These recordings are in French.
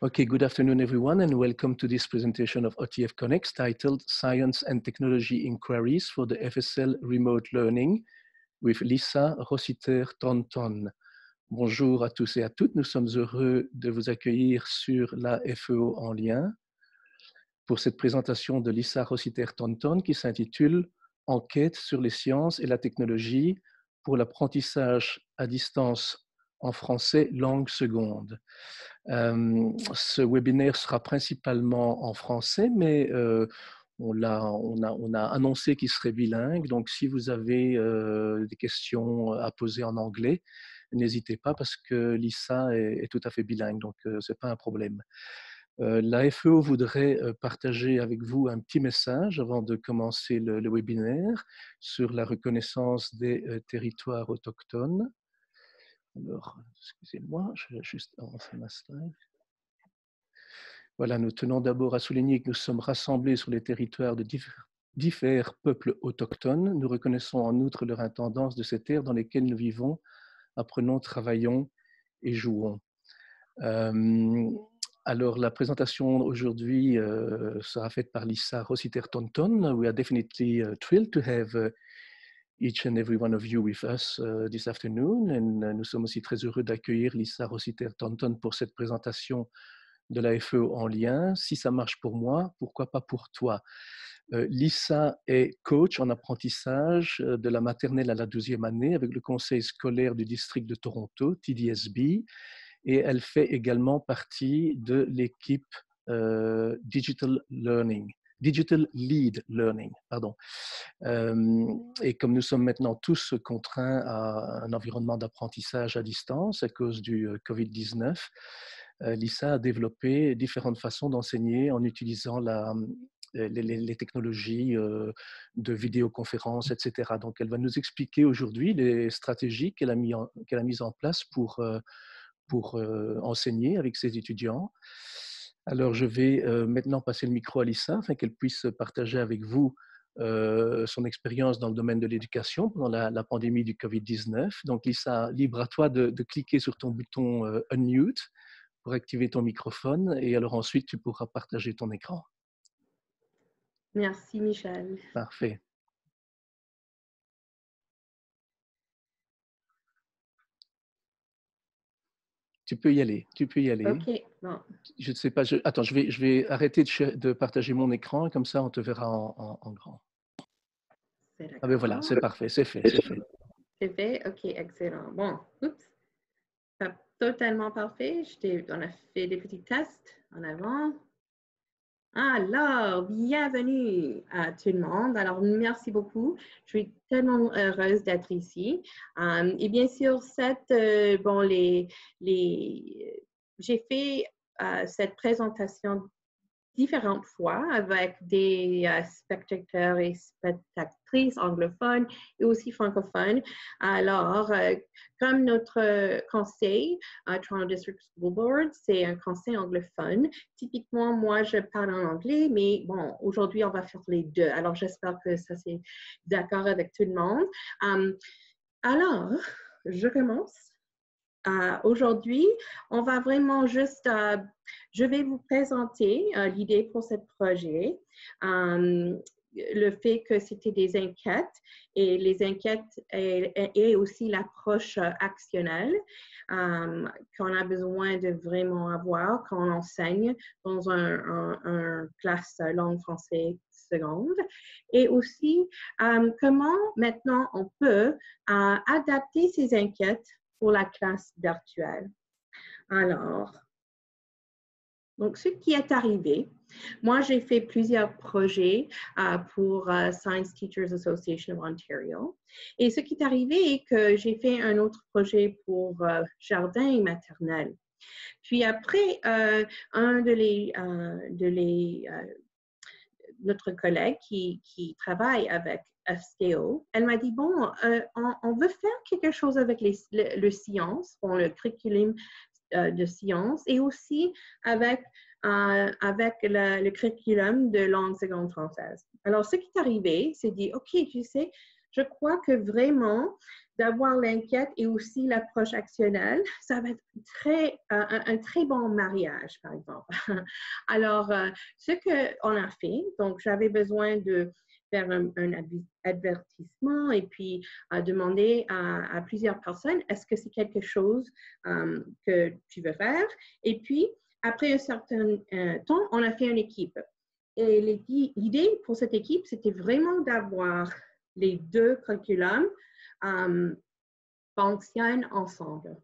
Okay, good afternoon, everyone, and welcome to this presentation of OTF Connects titled Science and Technology Inquiries for the FSL Remote Learning with Lisa Rossiter-Thornton. Bonjour à tous et à toutes, nous sommes heureux de vous accueillir sur la FEO en lien pour cette présentation de Lisa Rossiter-Thornton qui s'intitule Enquête sur les sciences et la technologie pour l'apprentissage à distance en français langue seconde. Ce webinaire sera principalement en français, mais on a annoncé qu'il serait bilingue. Donc, si vous avez des questions à poser en anglais, n'hésitez pas parce que Lisa est tout à fait bilingue, donc ce n'est pas un problème. La FEO voudrait partager avec vous un petit message avant de commencer le webinaire sur la reconnaissance des territoires autochtones. Alors, excusez-moi, je vais juste avancer ma slide. Voilà, nous tenons d'abord à souligner que nous sommes rassemblés sur les territoires de divers peuples autochtones. Nous reconnaissons en outre leur intendance de ces terres dans lesquelles nous vivons, apprenons, travaillons et jouons. Alors, la présentation aujourd'hui sera faite par Lisa Rossiter-Thornton. We are definitely thrilled to have each and every one of you with us this afternoon. Et nous sommes aussi très heureux d'accueillir Lisa Rossiter-Thornton pour cette présentation de la FEO en lien. Si ça marche pour moi, pourquoi pas pour toi? Lisa est coach en apprentissage de la maternelle à la 12e année avec le conseil scolaire du district de Toronto, TDSB, et elle fait également partie de l'équipe Digital Lead Learning, pardon. Et comme nous sommes maintenant tous contraints à un environnement d'apprentissage à distance à cause du Covid-19, Lisa a développé différentes façons d'enseigner en utilisant les technologies de vidéoconférence, etc. Donc, elle va nous expliquer aujourd'hui les stratégies qu'elle a mises en place pour enseigner avec ses étudiants. Alors, je vais maintenant passer le micro à Lisa afin qu'elle puisse partager avec vous son expérience dans le domaine de l'éducation pendant la pandémie du Covid-19. Donc, Lisa, libre à toi de cliquer sur ton bouton Unmute pour activer ton microphone et alors ensuite, tu pourras partager ton écran. Merci, Michel. Parfait. Tu peux y aller, tu peux y aller. OK, bon. Je ne sais pas, attends, je vais arrêter de partager mon écran, comme ça on te verra en grand. C'est d'accord. Ah ben voilà, c'est parfait, c'est fait, c'est fait. C'est fait? OK, excellent. Bon, oups, pas totalement parfait. On a fait des petits tests en avant. Alors, bienvenue à tout le monde. Alors, merci beaucoup. Je suis tellement heureuse d'être ici. Et bien sûr, j'ai fait cette présentation différentes fois avec des spectateurs et spectatrices anglophones et aussi francophones. Alors, comme notre conseil, Toronto District School Board, c'est un conseil anglophone. Typiquement, moi, je parle en anglais, mais bon, aujourd'hui, on va faire les deux. Alors, j'espère que ça, c'est d'accord avec tout le monde. Alors, je commence. Aujourd'hui, on va vraiment juste, je vais vous présenter l'idée pour ce projet, le fait que c'était des enquêtes et les enquêtes et aussi l'approche actionnelle qu'on a besoin de vraiment avoir quand on enseigne dans un classe langue française seconde et aussi comment maintenant on peut adapter ces enquêtes pour la classe virtuelle. Alors, donc ce qui est arrivé, moi j'ai fait plusieurs projets pour Science Teachers Association of Ontario. Et ce qui est arrivé est que j'ai fait un autre projet pour jardin et maternelle. Puis après, notre collègue qui travaille avec FSTO, elle m'a dit, bon, on veut faire quelque chose avec le science, bon, le curriculum de sciences et aussi avec le curriculum de langue seconde française. Alors, ce qui est arrivé, c'est dit, OK, tu sais, je crois que vraiment, d'avoir l'enquête et aussi l'approche actionnelle, ça va être un très bon mariage, par exemple. Alors, ce qu'on a fait, donc j'avais besoin de faire un avertissement et puis demander à plusieurs personnes, est-ce que c'est quelque chose que tu veux faire? Et puis, après un certain temps, on a fait une équipe. Et l'idée pour cette équipe, c'était vraiment d'avoir les deux curriculums fonctionnent ensemble.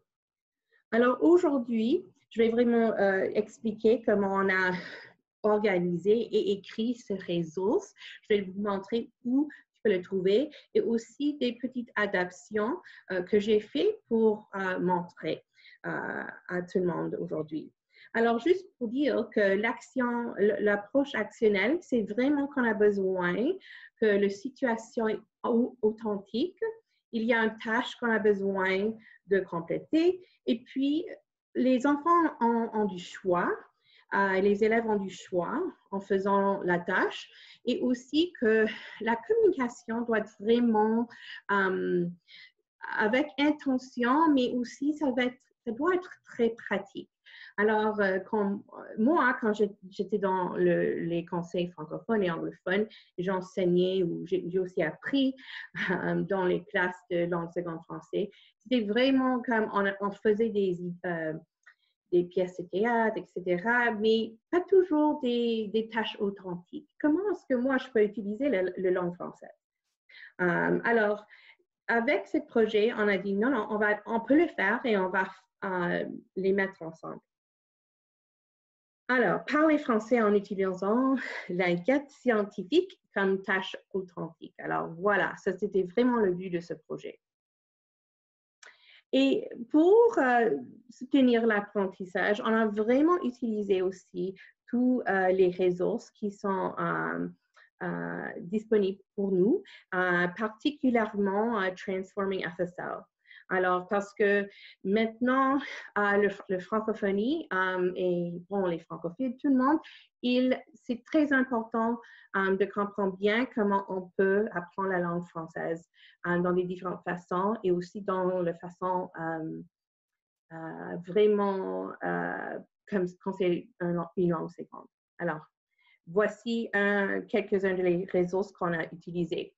Alors aujourd'hui, je vais vraiment expliquer comment on a organisé et écrit ces ressources. Je vais vous montrer où tu peux le trouver et aussi des petites adaptations que j'ai faites pour montrer à tout le monde aujourd'hui. Alors, juste pour dire que l'approche actionnelle, c'est vraiment qu'on a besoin que la situation est authentique. Il y a une tâche qu'on a besoin de compléter. Et puis, les enfants ont du choix. Les élèves ont du choix en faisant la tâche et aussi que la communication doit être vraiment avec intention, mais aussi ça doit être très pratique. Alors, moi, quand j'étais dans les conseils francophones et anglophones, j'enseignais ou j'ai aussi appris dans les classes de langue seconde français. C'était vraiment comme on faisait des pièces de théâtre, etc., mais pas toujours des tâches authentiques. Comment est-ce que moi, je peux utiliser la langue française? Alors, avec ce projet, on a dit non, non, on peut le faire et on va les mettre ensemble. Alors, parler français en utilisant l'enquête scientifique comme tâche authentique. Alors, voilà, ça, c'était vraiment le but de ce projet. Et pour soutenir l'apprentissage, on a vraiment utilisé aussi tous les ressources qui sont disponibles pour nous, particulièrement Transforming FSL. Alors, parce que maintenant, le francophonie et bon, les francophiles, tout le monde, c'est très important de comprendre bien comment on peut apprendre la langue française dans des différentes façons et aussi dans la façon vraiment comme quand c'est une langue seconde. Alors, voici quelques-uns des ressources qu'on a utilisées.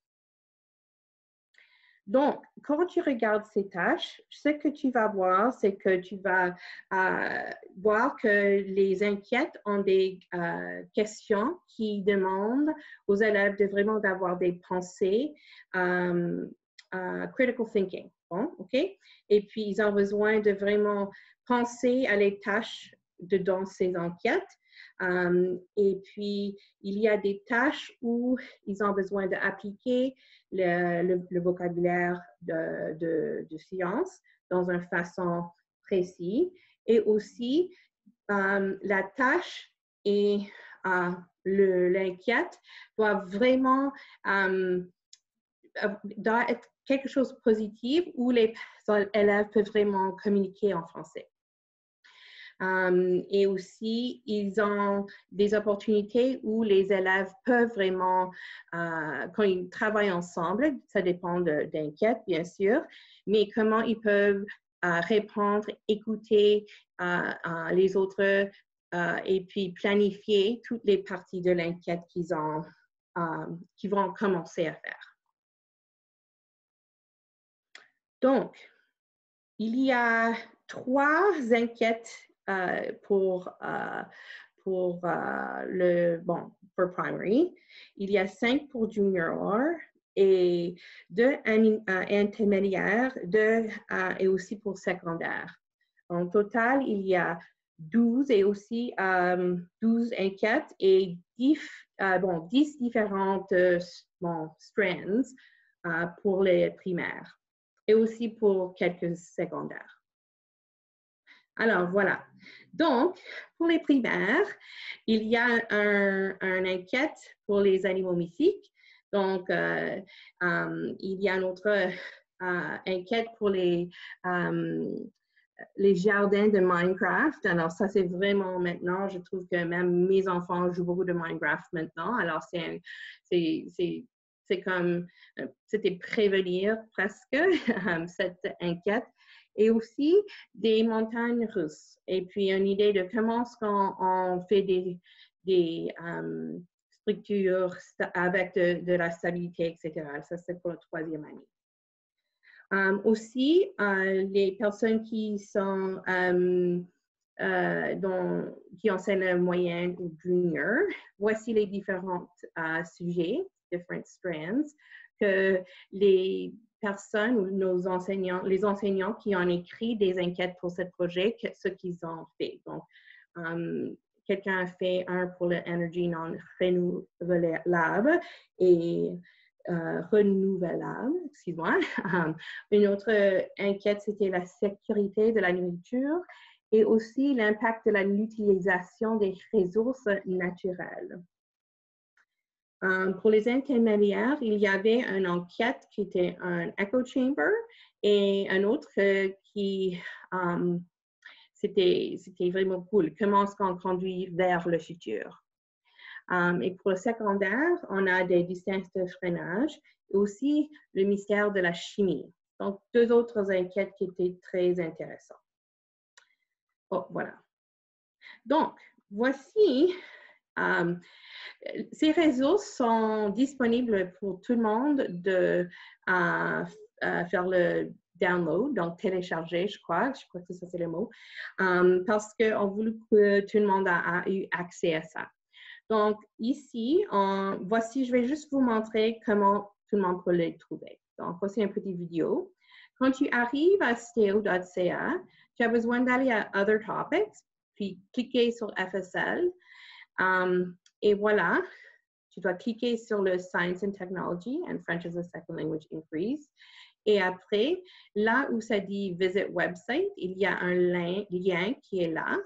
Donc, quand tu regardes ces tâches, ce que tu vas voir, c'est que tu vas voir que les enquêtes ont des questions qui demandent aux élèves de vraiment d'avoir des pensées, critical thinking. Bon, OK? Et puis, ils ont besoin de vraiment penser à les tâches dans ces enquêtes. Et puis, il y a des tâches où ils ont besoin d'appliquer le vocabulaire de science dans une façon précise. Et aussi, la tâche et l'enquête doit vraiment doit être quelque chose de positif où les élèves peuvent vraiment communiquer en français. Et aussi, ils ont des opportunités où les élèves peuvent vraiment, quand ils travaillent ensemble, ça dépend d'enquête, bien sûr, mais comment ils peuvent répondre, écouter les autres et puis planifier toutes les parties de l'enquête qu'ils vont commencer à faire. Donc, il y a 3 enquêtes pour primary. Il y a 5 pour junior et 2 intermédiaires, 2 et aussi pour secondaire. En total, il y a 12 et aussi 12 enquêtes et 10 différentes strands pour les primaires et aussi pour quelques secondaires. Alors, voilà. Donc, pour les primaires, il y a une enquête pour les animaux mythiques. Donc, il y a une autre enquête pour les jardins de Minecraft. Alors, ça, c'est vraiment maintenant, je trouve que même mes enfants jouent beaucoup de Minecraft maintenant. Alors, c'est c'est comme, c'était prévenir presque cette inquiète. Et aussi des montagnes russes. Et puis une idée de comment est-ce qu'on fait des structures avec de la stabilité, etc. Ça, c'est pour la 3e année. Aussi, les personnes qui sont qui enseignent le moyen ou junior, voici les différents sujets, different strands, que les personnes ou nos enseignants, les enseignants qui ont écrit des enquêtes pour ce projet, ce qu'ils ont fait. Donc, quelqu'un a fait un pour l'Energy Non Renouvelable et renouvelable, excuse-moi. Une autre enquête, c'était la sécurité de la nourriture et aussi l'impact de l'utilisation des ressources naturelles. Pour les intermédiaires, il y avait une enquête qui était un echo chamber et un autre qui, c'était vraiment cool. Comment est-ce qu'on conduit vers le futur? Et pour le secondaire, on a des distances de freinage et aussi le mystère de la chimie. Donc, 2 autres enquêtes qui étaient très intéressantes. Oh, voilà. Donc, voici, ces réseaux sont disponibles pour tout le monde de faire le download, donc télécharger, je crois que ça c'est le mot, parce qu'on voulait que tout le monde a eu accès à ça. Donc, ici, voici, je vais juste vous montrer comment tout le monde peut les trouver. Donc, voici une petite vidéo. Quand tu arrives à steo.ca, tu as besoin d'aller à Other Topics, puis cliquer sur FSL. Et voilà, tu dois cliquer sur le Science and Technology and French as a Second Language Increase. Et après, là où ça dit Visit Website, il y a un lien qui est là.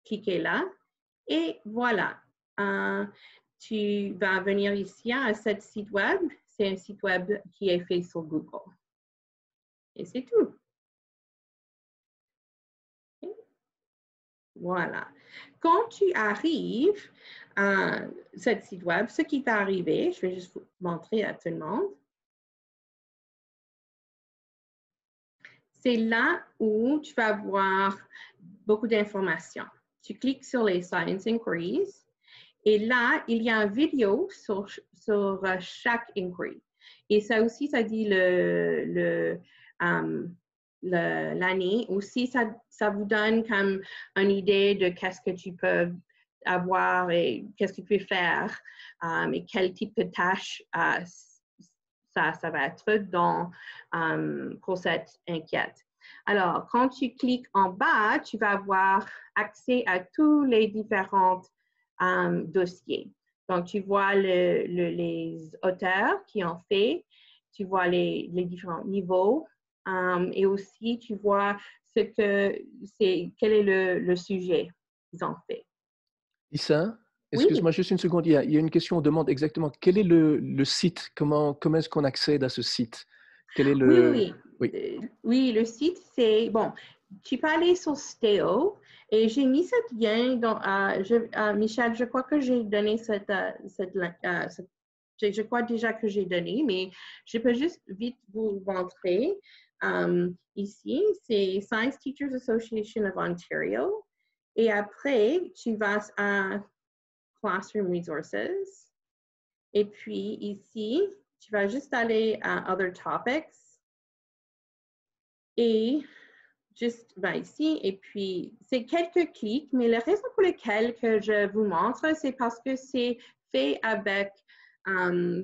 Cliquez là. Et voilà, tu vas venir ici à ce site web. C'est un site web qui est fait sur Google. Et c'est tout. Okay. Voilà. Quand tu arrives à ce site web, ce qui va arriver, je vais juste vous montrer à tout le monde. C'est là où tu vas voir beaucoup d'informations. Tu cliques sur les Science Inquiries et là, il y a une vidéo sur chaque inquiry. Et ça aussi, ça dit l'année. Aussi, ça vous donne comme une idée de qu'est-ce que tu peux avoir et qu'est-ce que tu peux faire et quel type de tâche ça va être pour cette enquête. Alors, quand tu cliques en bas, tu vas avoir accès à tous les différents dossiers. Donc, tu vois les auteurs qui ont fait, tu vois les différents niveaux et aussi tu vois quel est le sujet qu'ils ont fait. Lisa, excuse-moi juste une seconde, il y a une question, on demande exactement quel est le site, comment est-ce qu'on accède à ce site? Quel est le... Oui, le site, c'est, bon, tu peux aller sur Steo et j'ai mis ce lien, Michel, je crois que j'ai donné je crois déjà que j'ai donné, mais je peux juste vite vous montrer. Ici, c'est Science Teachers Association of Ontario. Et après, tu vas à Classroom Resources. Et puis ici, tu vas juste aller à Other Topics. Et juste ici, et puis c'est quelques clics, mais la raison pour laquelle que je vous montre, c'est parce que c'est fait avec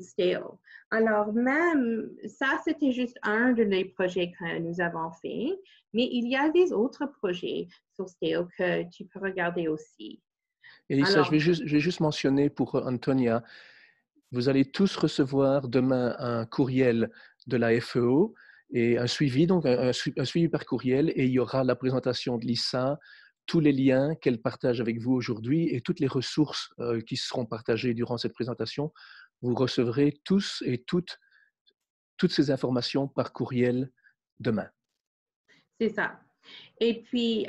Steo. Alors même, ça c'était juste un des projets que nous avons fait, mais il y a des autres projets sur Steo que tu peux regarder aussi. Elissa, je vais juste mentionner pour Antonia, vous allez tous recevoir demain un courriel de la FEO et un suivi, donc un suivi par courriel, et il y aura la présentation de Lisa, tous les liens qu'elle partage avec vous aujourd'hui et toutes les ressources qui seront partagées durant cette présentation. Vous recevrez tous et toutes ces informations par courriel demain. C'est ça. Et puis,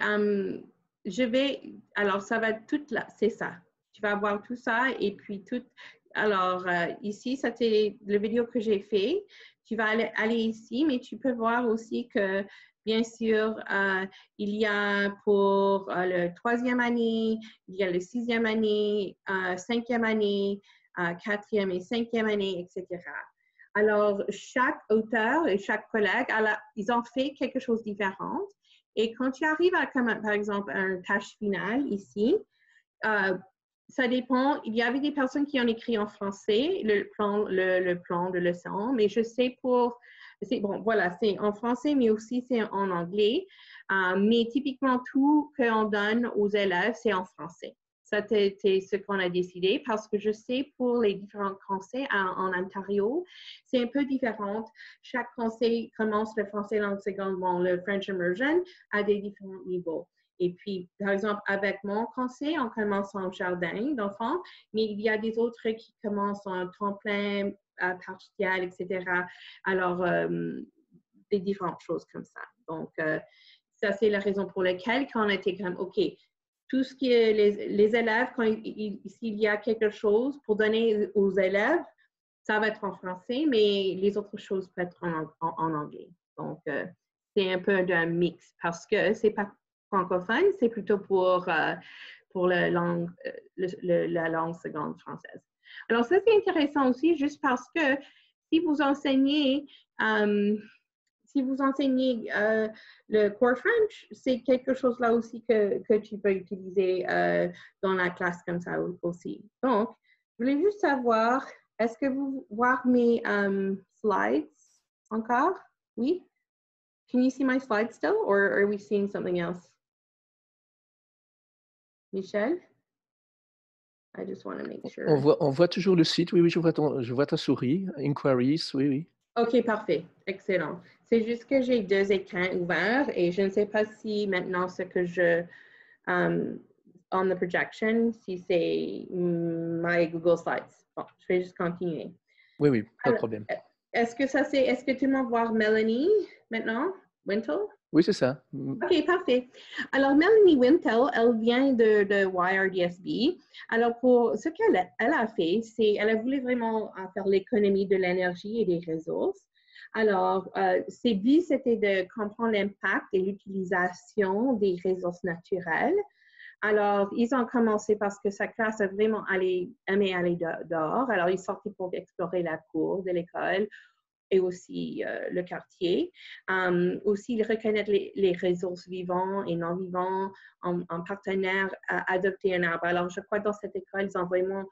alors ça va être tout là, c'est ça. Tu vas avoir tout ça et puis tout Alors, ici, c'était le vidéo que j'ai fait. Tu vas aller ici, mais tu peux voir aussi que, bien sûr, il y a pour le 3e année, il y a le 6e année, 5e année, 4e et 5e année, etc. Alors, chaque auteur et chaque collègue, ils ont fait quelque chose de différent. Et quand tu arrives à, par exemple, une tâche finale ici, ça dépend. Il y avait des personnes qui ont écrit en français le plan de leçon, mais je sais bon, voilà, c'est en français, mais aussi c'est en anglais. Mais typiquement, tout qu'on donne aux élèves, c'est en français. Ça, c'est ce qu'on a décidé parce que je sais pour les différents conseils en Ontario, c'est un peu différent. Chaque conseil commence le français langue seconde, bon, le French Immersion, à des différents niveaux. Et puis, par exemple, avec mon conseil, on commence en jardin d'enfants, mais il y a des autres qui commencent en tremplin, partiel, etc. Alors, des différentes choses comme ça. Donc, ça, c'est la raison pour laquelle, quand on était comme, OK, tout ce qui est les élèves, s'il y a quelque chose pour donner aux élèves, ça va être en français, mais les autres choses peuvent être en anglais. Donc, c'est un peu d'un mix parce que c'est pas francophone, c'est plutôt pour la langue seconde française. Alors, ça, c'est intéressant aussi, juste parce que si vous enseignez le Core French, c'est quelque chose là aussi que tu peux utiliser dans la classe comme ça aussi. Donc, je voulais juste savoir, est-ce que vous voyez mes slides encore? Oui? Can you see my slides still, or are we seeing something else? Michel? I just want to make sure. On voit toujours le site, oui, je vois ta souris, Inquiries, oui, oui. OK, parfait. Excellent. C'est juste que j'ai 2 écrans ouverts et je ne sais pas si maintenant ce que on the projection, si c'est my Google Slides. Bon, je vais juste continuer. Oui, pas de problème. Est-ce que tu m'envoies Melanie maintenant, Wintle? Oui, c'est ça. OK, parfait. Alors, Melanie Wintle, elle vient de YRDSB. Alors, pour ce qu'elle a fait, c'est elle a voulu vraiment faire l'économie de l'énergie et des ressources. Alors, ses buts, c'était de comprendre l'impact et l'utilisation des ressources naturelles. Alors, ils ont commencé parce que sa classe a vraiment aimé aller dehors. Alors, ils sortaient pour explorer la cour de l'école et aussi le quartier. Aussi, ils reconnaissent les ressources vivantes et non vivantes en partenaire à adopter un arbre. Alors, je crois que dans cette école, ils ont vraiment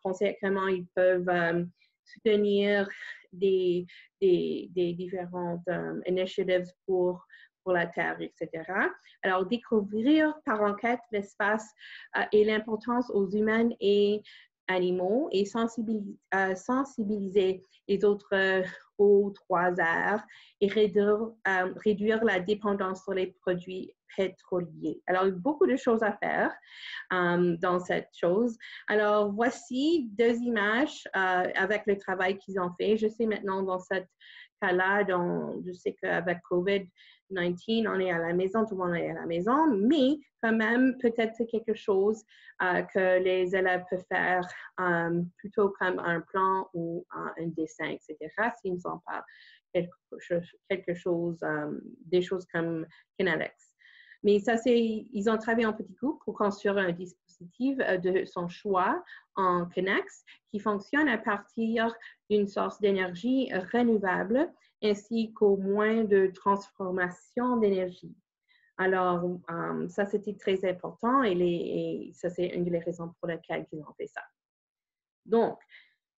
pensé à comment ils peuvent soutenir des différentes initiatives pour la Terre, etc. Alors, découvrir par enquête l'espace et l'importance aux humains et animaux et sensibiliser les autres aux 3 R et réduire la dépendance sur les produits pétroliers. Alors, il y a beaucoup de choses à faire dans cette chose. Alors, voici 2 images avec le travail qu'ils ont fait. Je sais maintenant dans cette cas-là, je sais qu'avec COVID-19, on est à la maison, tout le monde est à la maison, mais quand même, peut-être c'est quelque chose que les élèves peuvent faire plutôt comme un plan ou un dessin, etc., s'ils ne sont pas quelque chose, des choses comme Kinetics. Mais ça, ils ont travaillé en petit groupe pour construire un dispositif de son choix en Connex qui fonctionne à partir d'une source d'énergie renouvelable ainsi qu'au moins de transformation d'énergie. Alors, ça, c'était très important et ça, c'est une des raisons pour lesquelles ils ont fait ça. Donc,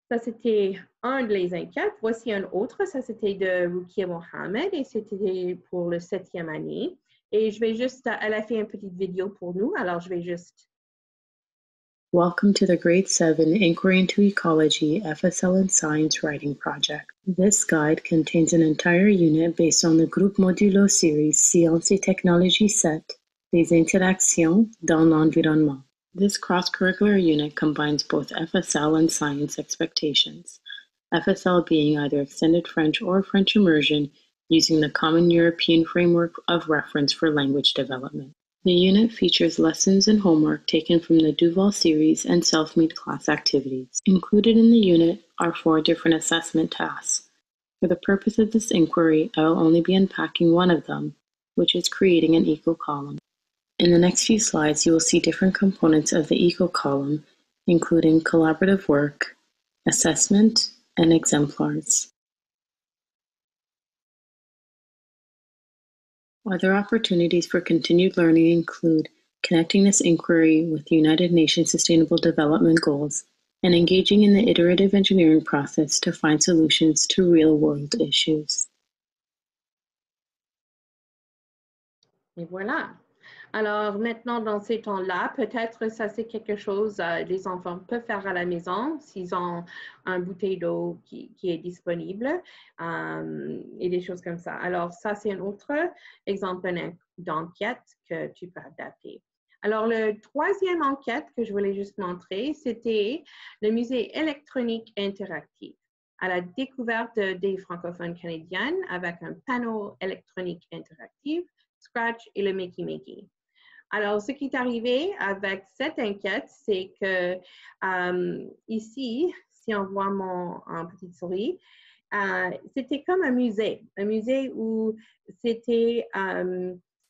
ça, c'était un des enquêtes. Voici un autre. Ça, c'était de Rukia Mohamed et c'était pour le 7e année. Et je vais juste, elle a fait une petite vidéo pour nous. Alors, je vais juste. Welcome to the Grade 7 Inquiry into Ecology FSL and Science Writing Project. This guide contains an entire unit based on the Groupe Modulo series Sciences et Technologies 7, Les Interactions dans l'Environnement. This cross-curricular unit combines both FSL and science expectations, FSL being either extended French or French immersion using the Common European Framework of Reference for Language Development. The unit features lessons and homework taken from the Duval series and self-made class activities. Included in the unit are 4 different assessment tasks. For the purpose of this inquiry, I will only be unpacking one of them, which is creating an eco column. In the next few slides, you will see different components of the eco column, including collaborative work, assessment, and exemplars. Other opportunities for continued learning include connecting this inquiry with the United Nations Sustainable Development Goals and engaging in the iterative engineering process to find solutions to real-world issues. Et voilà. Alors maintenant, dans ces temps-là, peut-être ça c'est quelque chose que les enfants peuvent faire à la maison s'ils ont une bouteille d'eau qui est disponible et des choses comme ça. Alors ça c'est un autre exemple d'enquête que tu peux adapter. Alors le troisième enquête que je voulais juste montrer, c'était le musée électronique interactif à la découverte des francophones canadiennes avec un panneau électronique interactif, Scratch et le Makey Makey. Alors, ce qui est arrivé avec cette enquête, c'est que ici, si on voit mon petite souris, c'était comme un musée où c'était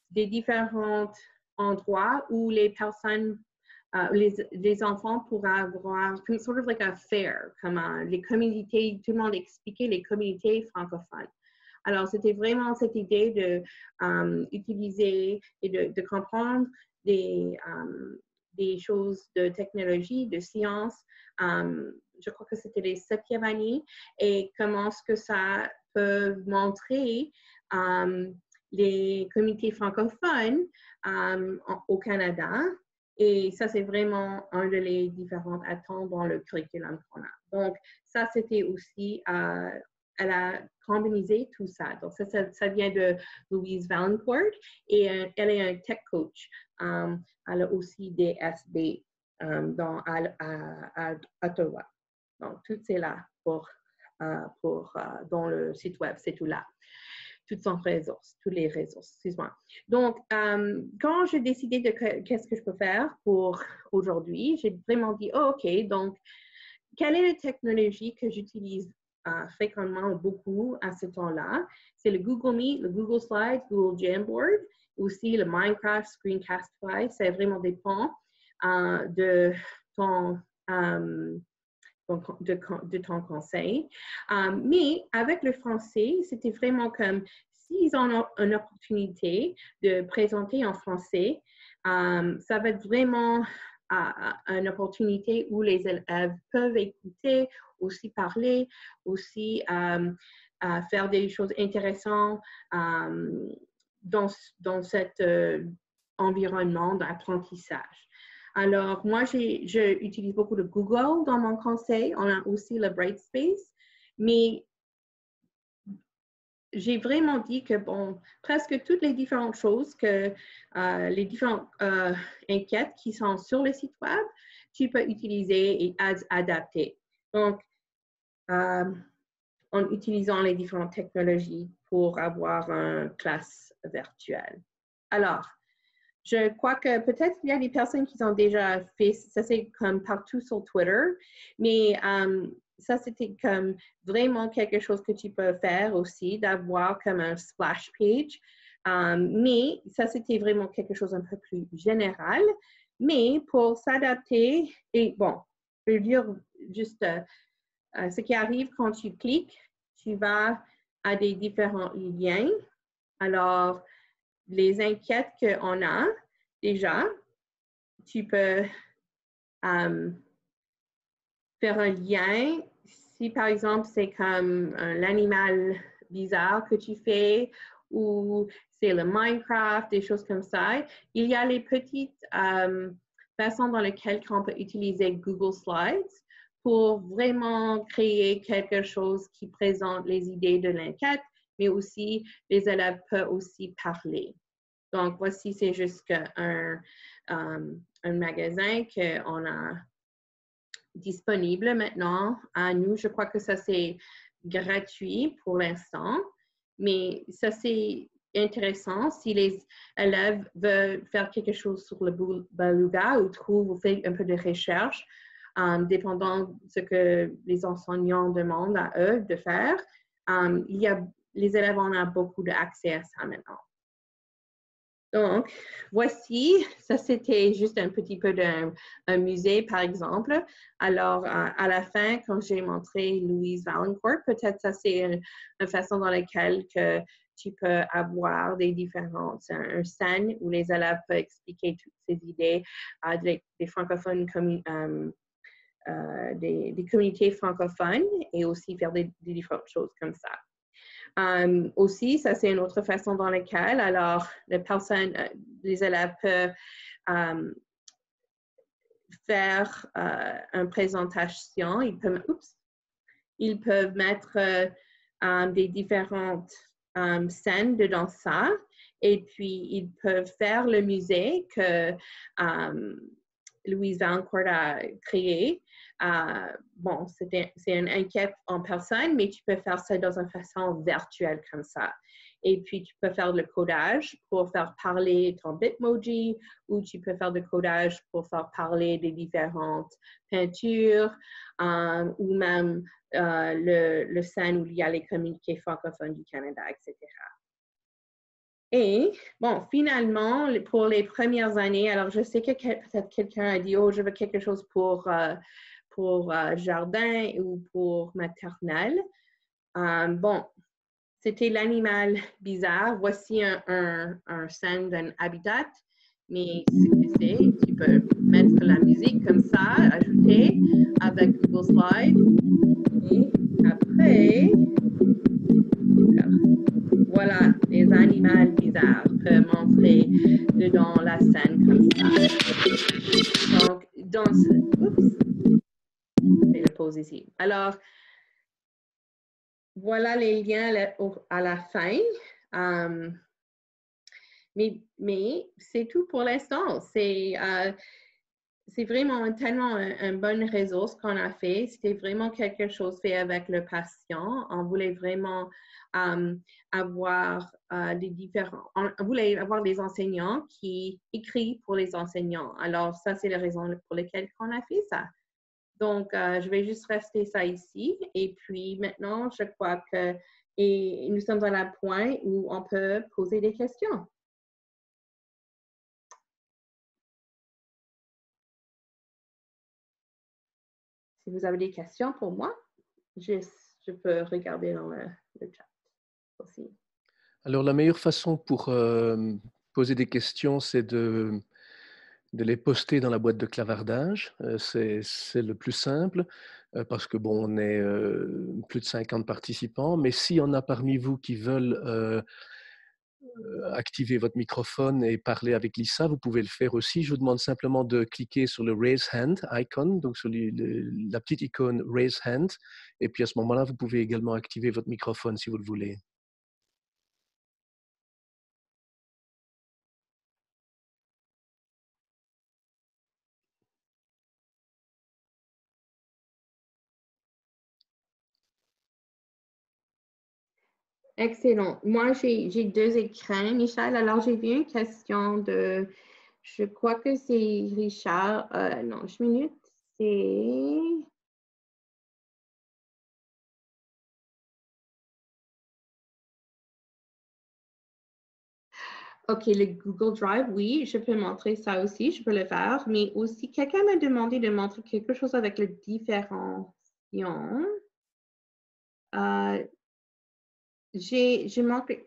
des différents endroits où les personnes, les enfants pourraient avoir, sort of like a fair, comme les communautés, tout le monde expliquait les communautés francophones. Alors, c'était vraiment cette idée d'utiliser et de comprendre des choses de technologie, de science. Je crois que c'était les 7e années et comment est-ce que ça peut montrer les communautés francophones au Canada. Et ça, c'est vraiment un de les différentes attentes dans le curriculum qu'on a. Donc, ça, c'était aussi elle a combinisé tout ça. Donc, ça vient de Louise Valancourt et elle est un tech coach. Elle a aussi des SB à Ottawa. Donc, tout c'est là dans le site web, c'est tout là. Toutes les ressources, excuse-moi. Donc, quand j'ai décidé de qu'est-ce que je peux faire pour aujourd'hui, j'ai vraiment dit, oh, OK, donc, quelle est la technologie que j'utilise fréquemment beaucoup à ce temps-là? C'est le Google Meet, le Google Slides, Google Jamboard, aussi le Minecraft, Screencastify. Ça vraiment dépend de ton conseil. Mais avec le français, c'était vraiment comme s'ils ont une opportunité de présenter en français, ça va être vraiment une opportunité où les élèves peuvent écouter, aussi parler, aussi faire des choses intéressantes dans cet environnement d'apprentissage. Alors, moi, j'utilise beaucoup de Google dans mon conseil. On a aussi le Brightspace, mais j'ai vraiment dit que, bon, presque toutes les différentes choses que les différentes enquêtes qui sont sur le site web, tu peux utiliser et adapter. Donc, en utilisant les différentes technologies pour avoir une classe virtuelle. Alors, je crois que peut-être il y a des personnes qui ont déjà fait, ça c'est comme partout sur Twitter, mais ça c'était comme vraiment quelque chose que tu peux faire aussi, d'avoir comme un splash page. Mais ça c'était vraiment quelque chose un peu plus général. Mais pour s'adapter, et bon, je veux dire juste ce qui arrive quand tu cliques, tu vas à des différents liens. Alors, les enquêtes qu'on a, déjà, tu peux faire un lien. Si, par exemple, c'est comme l'animal bizarre que tu fais ou c'est le Minecraft, des choses comme ça, il y a les petites façons dans lesquelles on peut utiliser Google Slides pour vraiment créer quelque chose qui présente les idées de l'enquête, mais aussi les élèves peuvent aussi parler. Donc, voici, c'est juste un magasin qu'on a disponible maintenant à nous. Je crois que ça, c'est gratuit pour l'instant, mais ça, c'est intéressant si les élèves veulent faire quelque chose sur le beluga ou trouvent ou fait un peu de recherche, dépendant de ce que les enseignants demandent à eux de faire. Les élèves en ont beaucoup d'accès à ça maintenant. Donc, voici, ça c'était juste un petit peu d'un musée, par exemple. Alors, à la fin, quand j'ai montré Louise Valancourt, peut-être ça c'est une façon dans laquelle que tu peux avoir des différentes scènes où les élèves peuvent expliquer toutes ces idées des francophones des communautés francophones et aussi faire des différentes choses comme ça. Aussi, ça c'est une autre façon dans laquelle alors les élèves peuvent faire une présentation. Ils peuvent mettre des différentes scènes dedans ça et puis ils peuvent faire le musée que Louise Valancourt a créé. Bon, c'est une enquête en personne, mais tu peux faire ça dans une façon virtuelle comme ça. Et puis, tu peux faire le codage pour faire parler ton Bitmoji ou tu peux faire le codage pour faire parler des différentes peintures ou même le scène où il y a les communiqués francophones du Canada, etc. Et, bon, finalement, pour les premières années, alors je sais que peut-être quelqu'un a dit « Oh, je veux quelque chose pour jardin ou pour maternelle. » Bon, c'était l'animal bizarre. Voici un scène d'un habitat, mais tu peux mettre la musique comme ça, ajouter avec Google Slide. Et après, voilà, les animaux bizarres peuvent montrer dans la scène comme ça. Donc, je vais le poser ici. Alors, voilà les liens à la fin. Mais c'est tout pour l'instant. C'est vraiment tellement un bon réseau ce qu'on a fait. C'était vraiment quelque chose fait avec le patient. On voulait vraiment avoir on voulait avoir des enseignants qui écrivent pour les enseignants. Alors, ça, c'est la raison pour laquelle on a fait ça. Donc, je vais juste rester ça ici. Et puis, maintenant, je crois que nous sommes à la point où on peut poser des questions. Si vous avez des questions pour moi, je peux regarder dans le chat aussi. Alors, la meilleure façon pour poser des questions, c'est de les poster dans la boîte de clavardage. C'est le plus simple parce que, bon, on est plus de 50 participants. Mais s'il y en a parmi vous qui veulent activer votre microphone et parler avec Lisa, vous pouvez le faire aussi. Je vous demande simplement de cliquer sur le Raise Hand icon, donc sur la petite icône Raise Hand. Et puis à ce moment-là, vous pouvez également activer votre microphone si vous le voulez. Excellent. Moi, j'ai deux écrans, Michel. Alors, j'ai vu une question de, je crois que c'est Richard. Non, une minute. C'est... OK, le Google Drive, oui, je peux montrer ça aussi, je peux le faire. Mais aussi, quelqu'un m'a demandé de montrer quelque chose avec le différenciation. J'ai montré...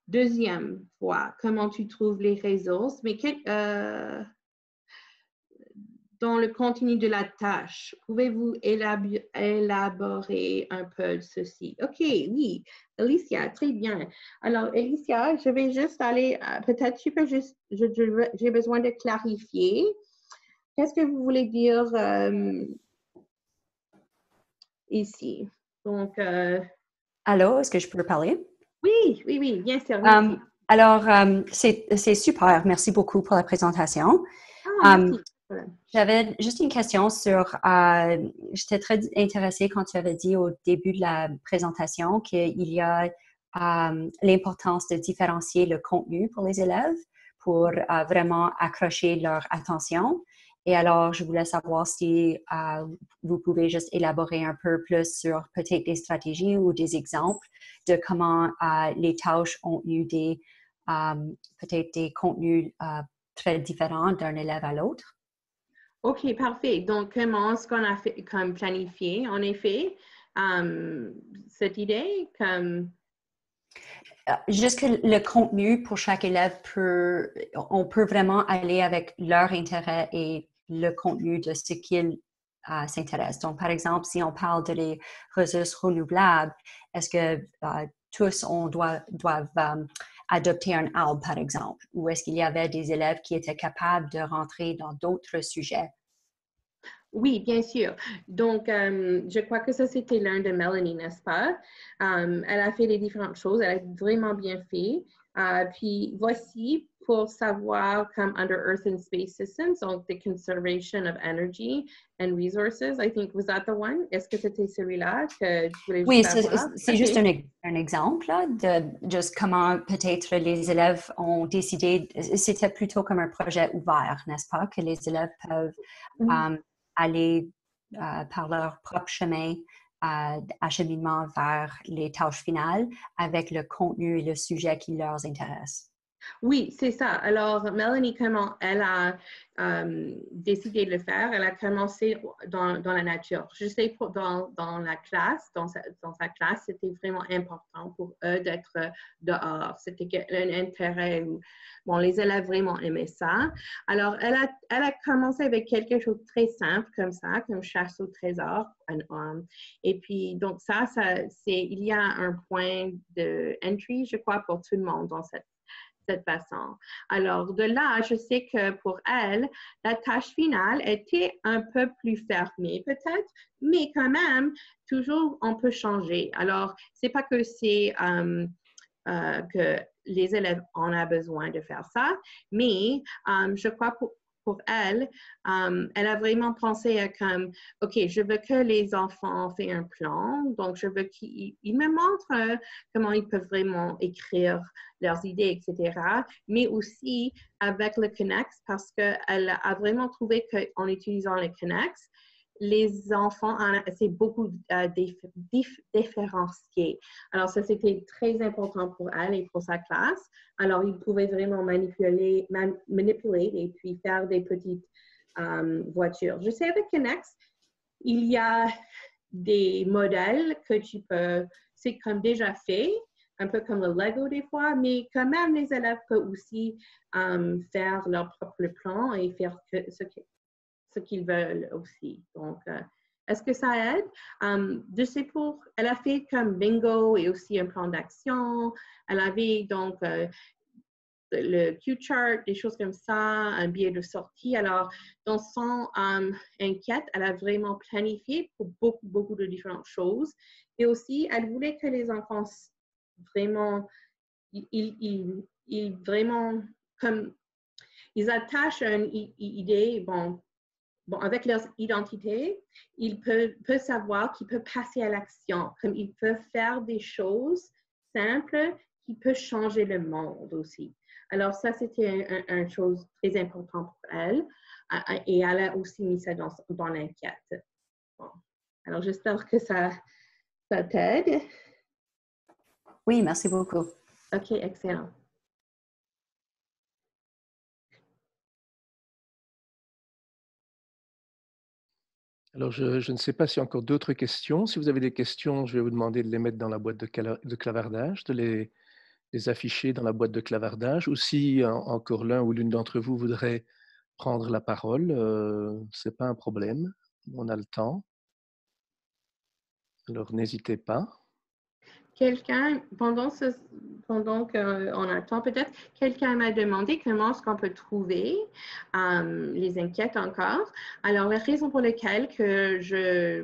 Deuxième fois, comment tu trouves les ressources, mais dans le contenu de la tâche, pouvez-vous élaborer un peu ceci? OK, oui, Alicia, très bien. Alors, Alicia, je vais juste aller, peut-être tu peux juste, j'ai besoin de clarifier. Qu'est-ce que vous voulez dire ici? Donc, allô, est-ce que je peux parler? Oui, bien sûr. Alors, c'est super. Merci beaucoup pour la présentation. Merci. J'avais juste une question sur, j'étais très intéressée quand tu avais dit au début de la présentation qu'il y a l'importance de différencier le contenu pour les élèves pour vraiment accrocher leur attention. Et alors, je voulais savoir si vous pouvez juste élaborer un peu plus sur peut-être des stratégies ou des exemples de comment les tâches ont eu peut-être des contenus très différents d'un élève à l'autre. OK, parfait. Donc, comment est-ce qu'on a fait, comme planifié, en effet, cette idée? Juste que le contenu pour chaque élève on peut vraiment aller avec leur intérêt et le contenu de ce qu'ils s'intéressent. Donc, par exemple, si on parle de les ressources renouvelables, est-ce que tous doivent adopter un arbre, par exemple, ou est-ce qu'il y avait des élèves qui étaient capables de rentrer dans d'autres sujets? Oui, bien sûr. Donc, je crois que ça, c'était l'un de Mélanie, n'est-ce pas? Elle a fait les différentes choses. Elle a vraiment bien fait. Puis, voici pour savoir comme under Earth and Space Systems, donc the conservation of energy and resources. I think, was that the one? Est-ce que c'était celui-là que tu voulais Oui, juste savoir? c'est juste un exemple là, de juste comment peut-être les élèves ont décidé, c'était plutôt comme un projet ouvert, n'est-ce pas, que les élèves peuvent aller par leur propre chemin acheminement vers les tâches finales avec le contenu et le sujet qui leur intéresse. Oui, c'est ça. Alors, Mélanie, comment elle a décidé de le faire? Elle a commencé dans la nature. Je sais, dans la classe, dans sa classe, c'était vraiment important pour eux d'être dehors. C'était un intérêt où, bon, les élèves vraiment aimaient ça. Alors, elle a commencé avec quelque chose de très simple comme ça, comme chasse au trésor. Et puis, donc il y a un point de entry, je crois, pour tout le monde dans cette façon. Alors, de là, je sais que pour elle, la tâche finale était un peu plus fermée peut-être, mais quand même, toujours, on peut changer. Alors, c'est pas que c'est que les élèves en ont besoin de faire ça, mais je crois pour elle, elle a vraiment pensé à comme, OK, je veux que les enfants fassent un plan, donc je veux qu'ils me montrent comment ils peuvent vraiment écrire leurs idées, etc., mais aussi avec le Connex, parce qu'elle a vraiment trouvé qu'en utilisant le Connex, les enfants, c'est beaucoup différencié. Alors, ça, c'était très important pour elle et pour sa classe. Alors, ils pouvaient vraiment manipuler et puis faire des petites voitures. Je sais avec Connex, il y a des modèles que tu peux, c'est comme déjà fait, un peu comme le Lego des fois, mais quand même, les élèves peuvent aussi faire leur propre plan et faire ce qu'ils veulent aussi. Donc, est-ce que ça aide? Je sais elle a fait comme bingo et aussi un plan d'action. Elle avait donc le Q-chart, des choses comme ça, un billet de sortie. Alors, dans son enquête, elle a vraiment planifié pour beaucoup, beaucoup de différentes choses. Et aussi, elle voulait que les enfants vraiment, vraiment, comme, ils attachent une idée, bon, avec leur identité, ils peuvent savoir qu'ils peuvent passer à l'action, comme ils peuvent faire des choses simples qui peuvent changer le monde aussi. Alors ça, c'était une chose très importante pour elle et elle a aussi mis ça dans l'enquête. Bon. Alors j'espère que ça t'aide. Oui, merci beaucoup. OK, excellent. Alors, je ne sais pas s'il y a encore d'autres questions. Si vous avez des questions, je vais vous demander de les mettre dans la boîte de clavardage, de les afficher dans la boîte de clavardage. Ou si encore l'un ou l'une d'entre vous voudrait prendre la parole, ce n'est pas un problème. On a le temps. Alors, n'hésitez pas. Quelqu'un, pendant qu'on attend, peut-être, quelqu'un m'a demandé comment est-ce qu'on peut trouver les enquêtes encore. Alors, la raison pour laquelle que je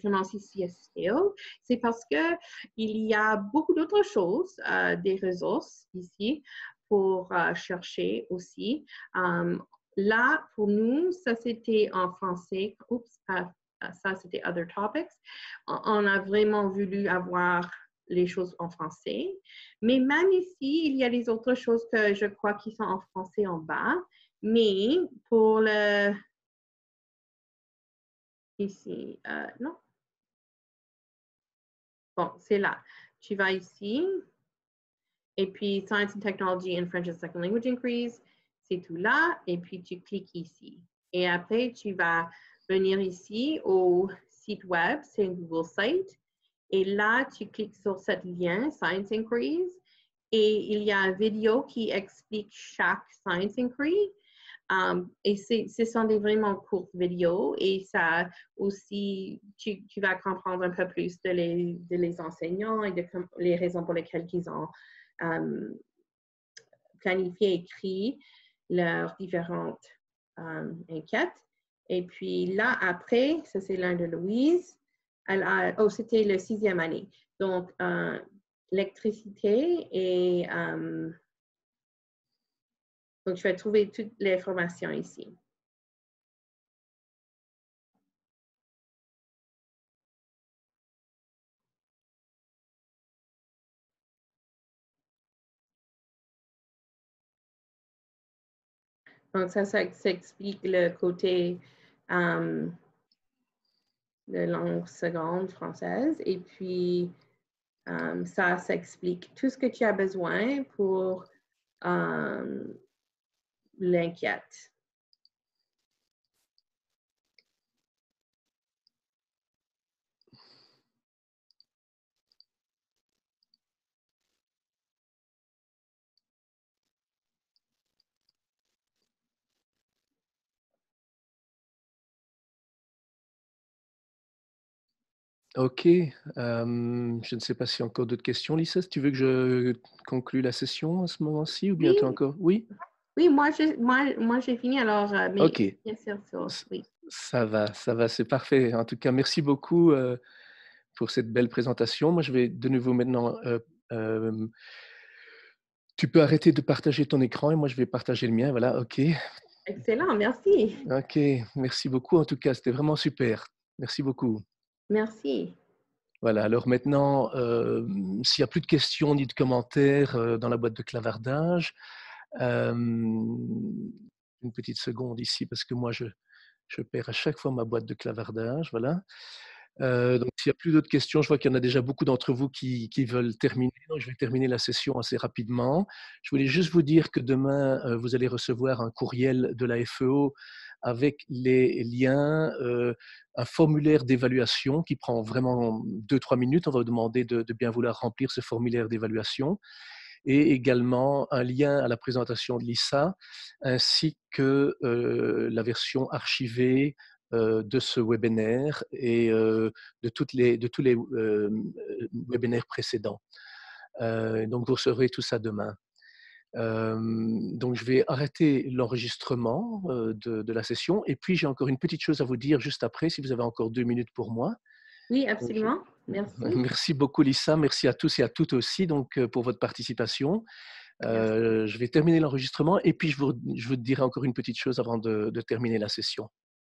commence ici à Scale, c'est parce qu'il y a beaucoup d'autres choses, des ressources ici pour chercher aussi. Là, pour nous, ça c'était en français. Oups, ça c'était Other Topics. On a vraiment voulu avoir les choses en français. Mais même ici, il y a les autres choses que je crois qui sont en français en bas. Mais pour le... Ici, non. Bon, c'est là. Tu vas ici. Et puis, Science and Technology in French as Second Language Inquiries, c'est tout là. Et puis, tu cliques ici. Et après, tu vas venir ici au site web, c'est un Google site. Et là, tu cliques sur ce lien, Science Inquiries. Et il y a une vidéo qui explique chaque Science Inquiry. Et ce sont des vraiment courtes vidéos. Et ça aussi, tu vas comprendre un peu plus de les enseignants et de les raisons pour lesquelles ils ont planifié, écrit leurs différentes enquêtes. Et puis là, après, ça c'est l'un de Louise. C'était le 6e année. Donc, l'électricité et donc, je vais trouver toutes les informations ici. Donc, ça explique le côté de langue seconde française. Et puis, ça explique tout ce que tu as besoin pour l'enquête. Ok, je ne sais pas s'il y a encore d'autres questions. Lisa, si tu veux que je conclue la session à ce moment-ci ou bien tu as encore... Oui? Oui, moi j'ai fini alors, mais Ok, bien sûr, oui. ça va, c'est parfait. En tout cas, merci beaucoup pour cette belle présentation. Moi, je vais de nouveau maintenant... tu peux arrêter de partager ton écran et moi, je vais partager le mien. Voilà, ok. Excellent, merci. Ok, merci beaucoup. En tout cas, c'était vraiment super. Merci beaucoup. Merci. Voilà, alors maintenant, s'il n'y a plus de questions ni de commentaires dans la boîte de clavardage, une petite seconde ici parce que moi, je perds à chaque fois ma boîte de clavardage. Voilà. Donc, s'il n'y a plus d'autres questions, je vois qu'il y en a déjà beaucoup d'entre vous qui veulent terminer. Donc, je vais terminer la session assez rapidement. Je voulais juste vous dire que demain, vous allez recevoir un courriel de la FEO avec les liens, un formulaire d'évaluation qui prend vraiment 2-3 minutes. On va vous demander de bien vouloir remplir ce formulaire d'évaluation et également un lien à la présentation de Lisa ainsi que la version archivée de ce webinaire et de tous les webinaires précédents. Donc, vous recevrez tout ça demain. Donc, je vais arrêter l'enregistrement de la session. Et puis, j'ai encore une petite chose à vous dire juste après, si vous avez encore 2 minutes pour moi. Oui, absolument. Merci. Merci beaucoup, Lisa. Merci à tous et à toutes aussi donc, pour votre participation. Je vais terminer l'enregistrement et puis je vous dirai encore une petite chose avant de terminer la session.